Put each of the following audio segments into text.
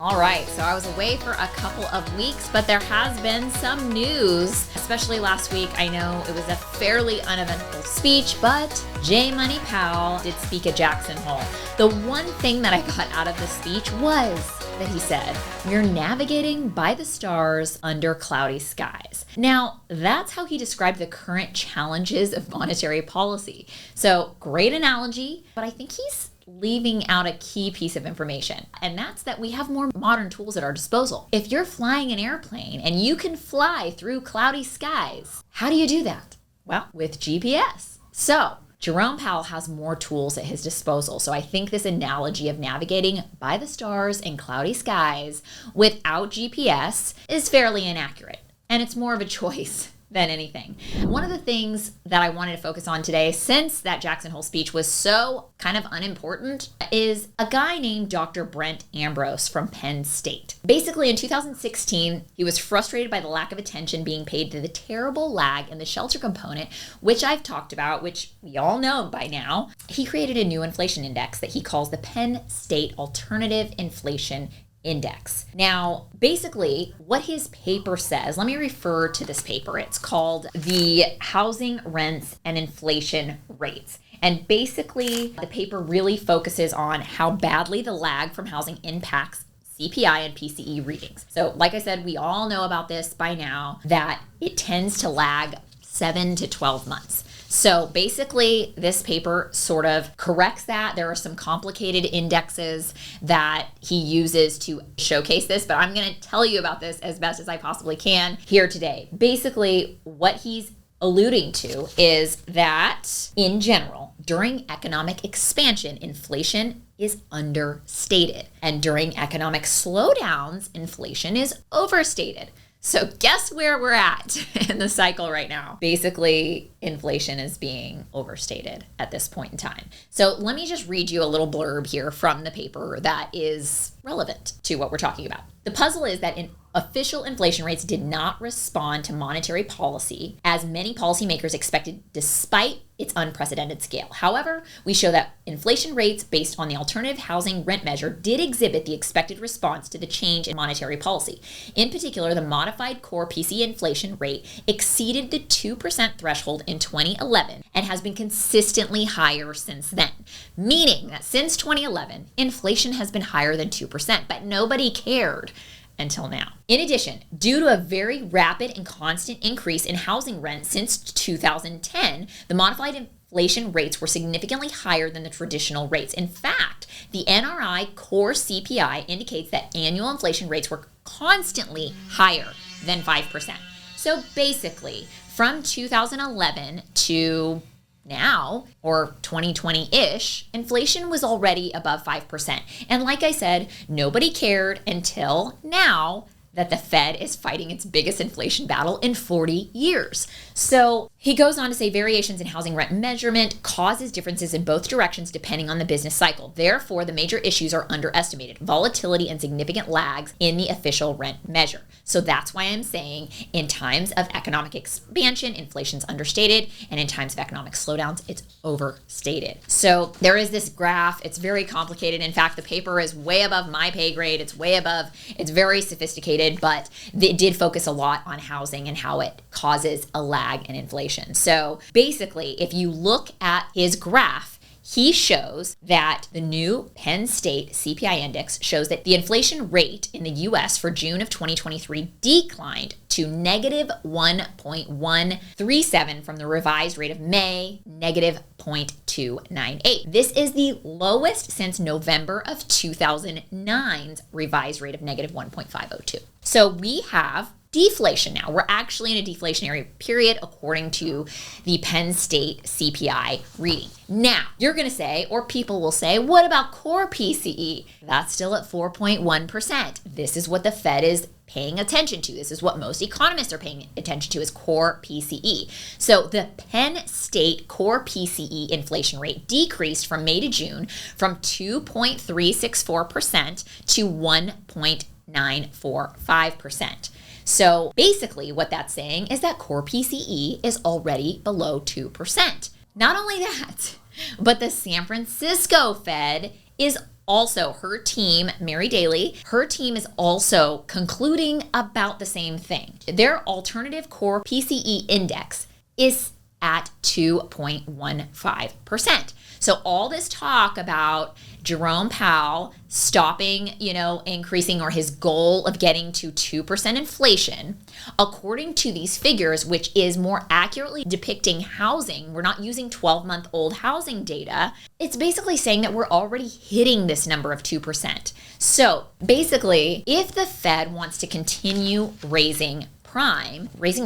All right, so I was away for a couple of weeks, but there has been some news, especially last week. I know it was a fairly uneventful speech, but J. Money Powell did speak at Jackson Hole. The one thing that I got out of the speech was that he said, "We're navigating by the stars under cloudy skies." Now, that's how he described the current challenges of monetary policy. So, great analogy, but I think he's leaving out a key piece of information, and that's that we have more modern tools at our disposal. If you're flying an airplane and you can fly through cloudy skies, how do you do that? Well, with GPS. So, Jerome Powell has more tools at his disposal. So I think this analogy of navigating by the stars in cloudy skies without GPS is fairly inaccurate, and it's more of a choice than anything. One of the things that I wanted to focus on today, since that Jackson Hole speech was so kind of unimportant, is a guy named Dr. Brent Ambrose from Penn State. Basically, in 2016, he was frustrated by the lack of attention being paid to the terrible lag in the shelter component, which I've talked about, which we all know by now. He created a new inflation index that he calls the Penn State Alternative Inflation Index. Now, basically, what his paper says, let me refer to this paper. It's called the Housing Rents and Inflation Rates. And basically, the paper really focuses on how badly the lag from housing impacts CPI and PCE readings. So, like I said, we all know about this by now, that it tends to lag 7 to 12 months. So basically, this paper sort of corrects that. There are some complicated indexes that he uses to showcase this, but I'm going to tell you about this as best as I possibly can here today. Basically, what he's alluding to is that, in general, during economic expansion, inflation is understated. And during economic slowdowns, inflation is overstated. So guess where we're at in the cycle right now? Basically, inflation is being overstated at this point in time. So let me just read you a little blurb here from the paper that is relevant to what we're talking about. The puzzle is that official inflation rates did not respond to monetary policy as many policymakers expected despite its unprecedented scale. However, we show that inflation rates based on the alternative housing rent measure did exhibit the expected response to the change in monetary policy. In particular, the modified core PCE inflation rate exceeded the 2% threshold in 2011 and has been consistently higher since then, meaning that since 2011, inflation has been higher than 2%, but nobody cared until now. In addition, due to a very rapid and constant increase in housing rent since 2010, the modified inflation rates were significantly higher than the traditional rates. In fact, the NRI core CPI indicates that annual inflation rates were constantly higher than 5%. So basically, from 2011 to now, or 2020-ish, inflation was already above 5%. And like I said, nobody cared until now that the Fed is fighting its biggest inflation battle in 40 years. So he goes on to say variations in housing rent measurement causes differences in both directions depending on the business cycle. Therefore, the major issues are underestimated: volatility and significant lags in the official rent measure. So that's why I'm saying in times of economic expansion, inflation's understated, and in times of economic slowdowns, it's overstated. So there is this graph. It's very complicated. In fact, the paper is way above my pay grade. It's very sophisticated, but it did focus a lot on housing and how it causes a lag in inflation. So basically, if you look at his graph, he shows that the new Penn State CPI index shows that the inflation rate in the U.S. for June of 2023 declined to negative 1.137 from the revised rate of May, negative 0.298. This is the lowest since November of 2009's revised rate of negative 1.502. So we have deflation now. We're actually in a deflationary period according to the Penn State CPI reading. Now, you're going to say, or people will say, what about core PCE? That's still at 4.1%. This is what the Fed is paying attention to. This is what most economists are paying attention to, is core PCE. So the Penn State core PCE inflation rate decreased from May to June from 2.364% to 1.945%. So basically what that's saying is that core PCE is already below 2%. Not only that, but the San Francisco Fed is also her team, Mary Daly, her team is also concluding about the same thing. Their alternative core PCE index is at 2.15%. So all this talk about Jerome Powell stopping, increasing, or his goal of getting to 2% inflation, according to these figures, which is more accurately depicting housing, we're not using 12-month-old housing data, it's basically saying that we're already hitting this number of 2%. So basically, if the Fed wants to continue raising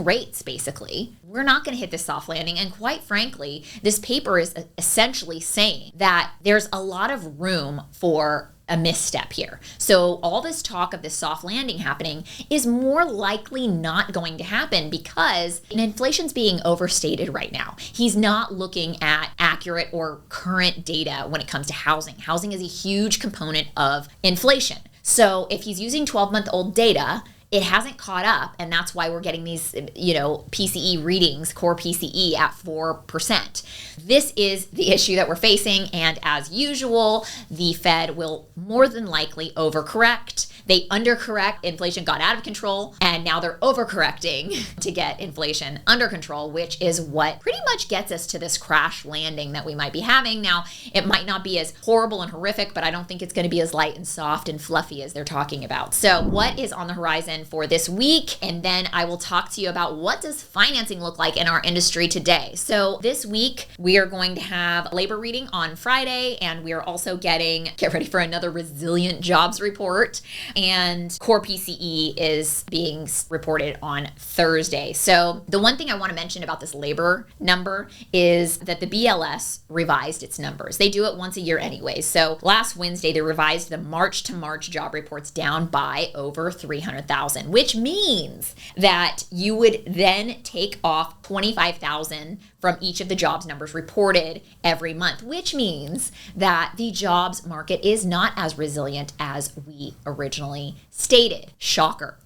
rates, basically, we're not going to hit this soft landing. And quite frankly, this paper is essentially saying that there's a lot of room for a misstep here. So all this talk of this soft landing happening is more likely not going to happen because inflation's being overstated right now. He's not looking at accurate or current data when it comes to housing. Housing is a huge component of inflation. So if he's using 12-month-old data, it hasn't caught up, and that's why we're getting these, PCE readings, core PCE at 4%. This is the issue that we're facing, and as usual, the Fed will more than likely overcorrect. They undercorrect, inflation got out of control, and now they're overcorrecting to get inflation under control, which is what pretty much gets us to this crash landing that we might be having. Now, it might not be as horrible and horrific, but I don't think it's going to be as light and soft and fluffy as they're talking about. So what is on the horizon for this week? And then I will talk to you about what does financing look like in our industry today. So this week, we are going to have labor reading on Friday, and we are also get ready for another resilient jobs report. And core PCE is being reported on Thursday. So the one thing I want to mention about this labor number is that the BLS revised its numbers. They do it once a year anyway. So last Wednesday, they revised the March to March job reports down by over 300,000, which means that you would then take off 25,000 from each of the jobs numbers reported every month, which means that the jobs market is not as resilient as we originally stated. Shocker.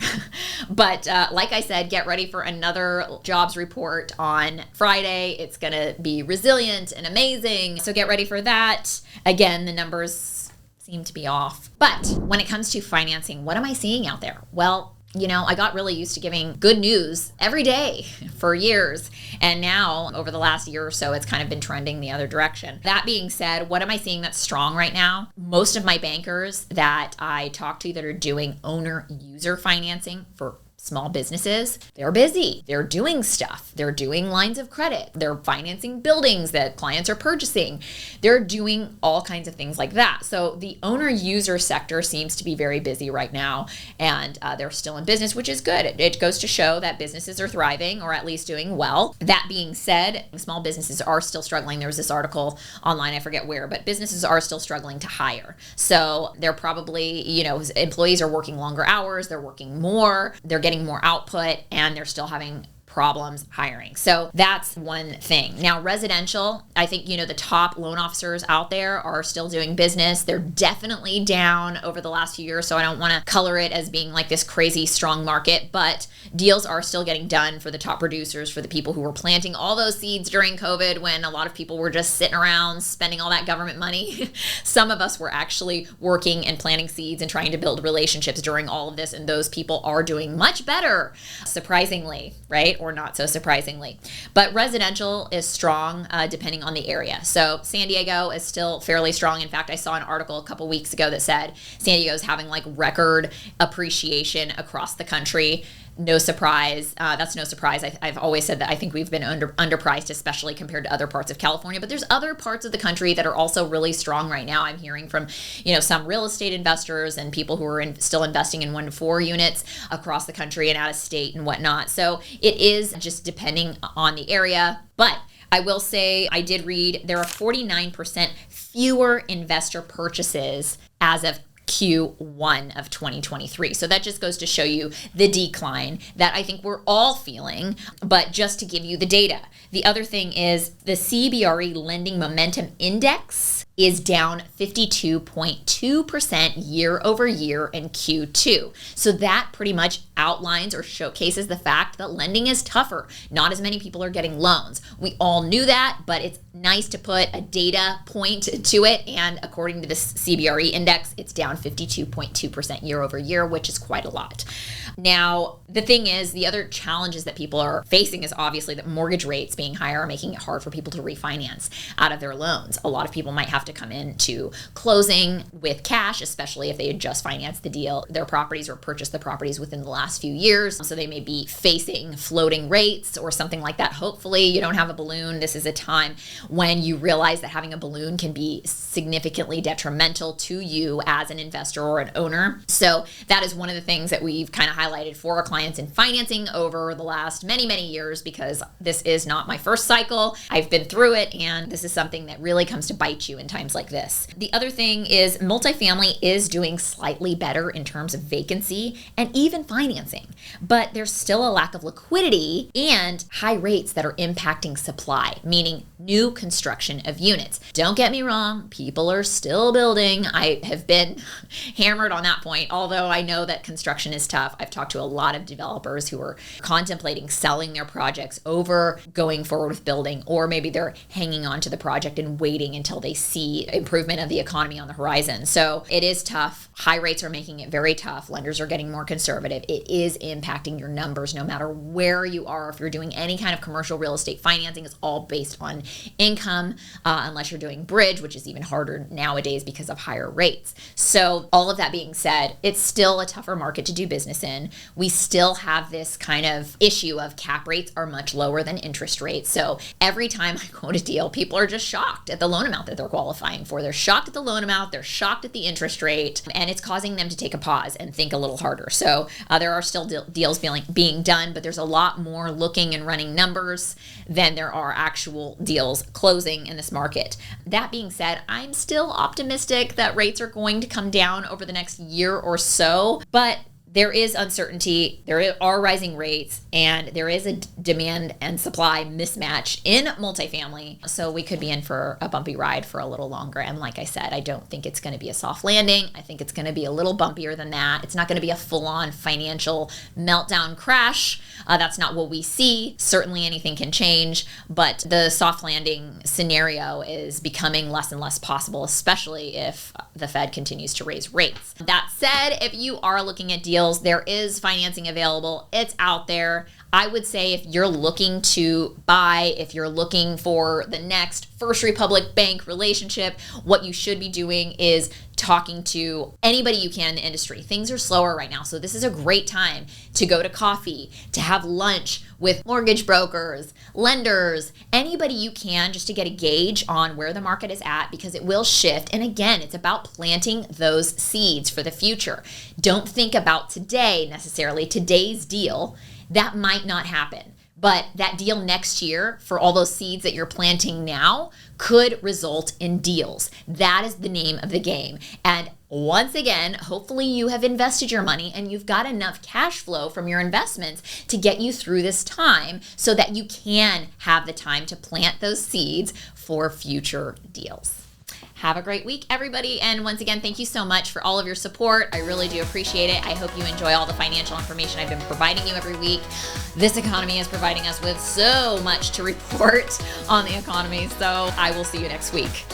But like I said, get ready for another jobs report on Friday. It's going to be resilient and amazing. So get ready for that. Again, the numbers seem to be off. But when it comes to financing, what am I seeing out there? Well, I got really used to giving good news every day for years. And now, over the last year or so, it's kind of been trending the other direction. That being said, what am I seeing that's strong right now? Most of my bankers that I talk to that are doing owner-user financing for small businesses, they're busy. They're doing stuff. They're doing lines of credit. They're financing buildings that clients are purchasing. They're doing all kinds of things like that. So the owner-user sector seems to be very busy right now, and they're still in business, which is good. It goes to show that businesses are thriving, or at least doing well. That being said, small businesses are still struggling. There was this article online, I forget where, but businesses are still struggling to hire. So they're probably, employees are working longer hours. They're working more. They're getting more output, and they're still having problems hiring. So that's one thing. Now, residential, I think, the top loan officers out there are still doing business. They're definitely down over the last few years, so I don't want to color it as being like this crazy strong market, but deals are still getting done for the top producers, for the people who were planting all those seeds during COVID when a lot of people were just sitting around spending all that government money. Some of us were actually working and planting seeds and trying to build relationships during all of this, and those people are doing much better, surprisingly, right? Or not so surprisingly. But residential is strong depending on the area. So San Diego is still fairly strong. In fact, I saw an article a couple weeks ago that said San Diego is having like record appreciation across the country. No surprise. That's no surprise. I've always said that I think we've been underpriced, especially compared to other parts of California. But there's other parts of the country that are also really strong right now. I'm hearing from, some real estate investors and people who are still investing in 1 to 4 units across the country and out of state and whatnot. So it is just depending on the area. But I will say I did read there are 49% fewer investor purchases as of Q1 of 2023. So that just goes to show you the decline that I think we're all feeling, but just to give you the data. The other thing is the CBRE Lending Momentum Index is down 52.2% year over year in Q2. So that pretty much outlines or showcases the fact that lending is tougher. Not as many people are getting loans. We all knew that, but it's nice to put a data point to it. And according to this CBRE index, it's down 52.2% year over year, which is quite a lot. Now, the thing is, the other challenges that people are facing is obviously that mortgage rates being higher are making it hard for people to refinance out of their loans. A lot of people might have to come into closing with cash, especially if they had just financed the deal, their properties, or purchased the properties within the last few years. So they may be facing floating rates or something like that. Hopefully you don't have a balloon. This is a time when you realize that having a balloon can be significantly detrimental to you as an investor or an owner. So that is one of the things that we've kind of highlighted for our clients in financing over the last many years, because this is not my first cycle. I've been through it, and this is something that really comes to bite you in times like this. The other thing is multifamily is doing slightly better in terms of vacancy and even financing, but there's still a lack of liquidity and high rates that are impacting supply, meaning new construction of units. Don't get me wrong, people are still building. I have been hammered on that point, although I know that construction is tough. I've talked to a lot of developers who are contemplating selling their projects over going forward with building, or maybe they're hanging on to the project and waiting until they see improvement of the economy on the horizon. So it is tough. High rates are making it very tough. Lenders are getting more conservative. It is impacting your numbers no matter where you are. If you're doing any kind of commercial real estate financing, it's all based on income, unless you're doing bridge, which is even harder nowadays because of higher rates. So all of that being said, it's still a tougher market to do business in. We still have this kind of issue of cap rates are much lower than interest rates. So every time I quote a deal, people are just shocked at the loan amount that they're qualifying for. They're shocked at the loan amount, they're shocked at the interest rate, and it's causing them to take a pause and think a little harder. So there are still deals being done, but there's a lot more looking and running numbers than there are actual deals closing in this market. That being said, I'm still optimistic that rates are going to come down over the next year or so, but there is uncertainty, there are rising rates, and there is a demand and supply mismatch in multifamily. So we could be in for a bumpy ride for a little longer. And like I said, I don't think it's going to be a soft landing. I think it's going to be a little bumpier than that. It's not going to be a full-on financial meltdown crash. That's not what we see. Certainly anything can change, but the soft landing scenario is becoming less and less possible, especially if the Fed continues to raise rates. That said, if you are looking at deals, there is financing available. It's out there. I would say if you're looking to buy, if you're looking for the next First Republic Bank relationship, what you should be doing is talking to anybody you can in the industry. Things are slower right now, so this is a great time to go to coffee, to have lunch with mortgage brokers, lenders, anybody you can, just to get a gauge on where the market is at, because it will shift. And again, it's about planting those seeds for the future. Don't think about today necessarily, today's deal. That might not happen. But that deal next year, for all those seeds that you're planting now, could result in deals. That is the name of the game. And once again, hopefully you have invested your money and you've got enough cash flow from your investments to get you through this time so that you can have the time to plant those seeds for future deals. Have a great week, everybody. And once again, thank you so much for all of your support. I really do appreciate it. I hope you enjoy all the financial information I've been providing you every week. This economy is providing us with so much to report on the economy. So I will see you next week.